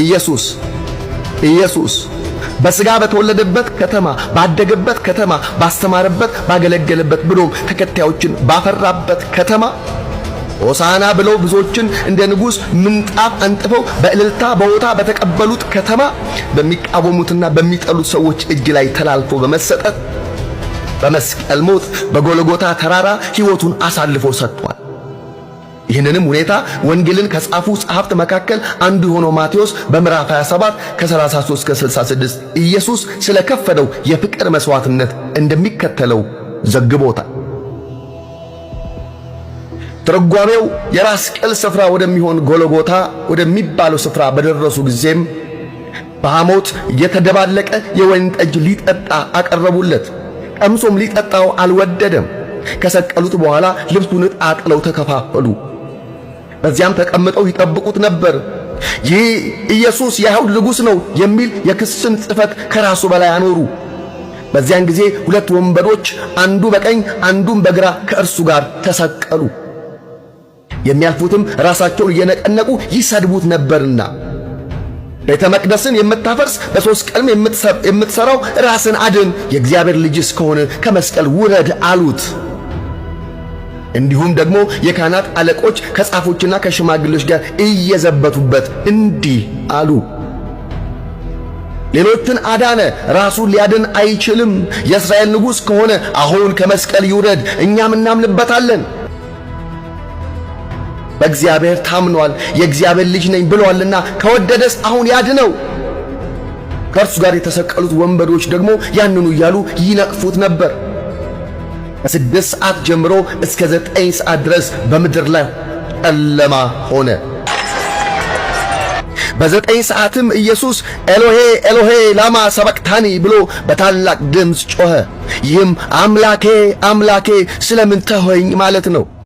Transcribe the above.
ኢየሱስ በሥጋ በተወለደበት ከተማ፣ ባደገበት ከተማ፣ ባስተማረበት፣ ባገለገለበት ብሎም ተከታዮችን ባፈራበት ከተማ ሆሳዕና ብለው ብዙዎችን እንደ ንጉሥ ምንጣፍ አንጥፈው በእልልታ በሆታ በተቀበሉት ከተማ በሚቃወሙትና በሚጠሉት ሰዎች እጅ ላይ ተላልፎ በመሰጠት በመስቀል ሞት በጎልጎታ ተራራ ሕይወቱን አሳልፎ ሰጥቷል። ይህንንም ሁኔታ ወንጌልን ከጻፉ ጸሐፍት መካከል አንዱ የሆነው ማቴዎስ በምዕራፍ 27 ከ33 እስከ 66 ኢየሱስ ስለከፈለው የፍቅር መስዋዕትነት እንደሚከተለው ዘግቦታል። ትርጓሜው የራስ ቅል ስፍራ ወደሚሆን ጎልጎታ ወደሚባለው ስፍራ በደረሱ ጊዜም በሐሞት የተደባለቀ የወይን ጠጅ ሊጠጣ አቀረቡለት። ቀምሶም ሊጠጣው አልወደደም። ከሰቀሉት በኋላ ልብሱን ዕጣ ጥለው ተከፋፈሉ። በዚያም ተቀምጠው ይጠብቁት ነበር። ይህ ኢየሱስ የአይሁድ ንጉሥ ነው የሚል የክስን ጽሕፈት ከራሱ በላይ አኖሩ። በዚያን ጊዜ ሁለት ወንበዶች አንዱ በቀኝ አንዱም በግራ ከእርሱ ጋር ተሰቀሉ። የሚያልፉትም ራሳቸውን እየነቀነቁ ይሰድቡት ነበርና ቤተ መቅደስን የምታፈርስ በሦስት ቀንም የምትሠራው ራስን አድን፣ የእግዚአብሔር ልጅስ ከሆነ ከመስቀል ውረድ አሉት። እንዲሁም ደግሞ የካህናት አለቆች ከጻፎችና ከሽማግሌዎች ጋር እየዘበቱበት እንዲህ አሉ፣ ሌሎችን አዳነ፣ ራሱን ሊያድን አይችልም። የእስራኤል ንጉሥ ከሆነ አሁን ከመስቀል ይውረድ፣ እኛም እናምንበታለን። በእግዚአብሔር ታምኗል፣ የእግዚአብሔር ልጅ ነኝ ብሏልና ከወደደስ አሁን ያድነው። ከእርሱ ጋር የተሰቀሉት ወንበዶች ደግሞ ያንኑ እያሉ ይነቅፉት ነበር። ከ6 ሰዓት ጀምሮ እስከ 9 ሰዓት ድረስ በምድር ላይ ጨለማ ሆነ። በ9 ሰዓትም ኢየሱስ ኤሎሄ ኤሎሄ ላማ ሰበቅታኒ ብሎ በታላቅ ድምፅ ጮኸ። ይህም አምላኬ አምላኬ ስለምን ተወኝ ማለት ነው።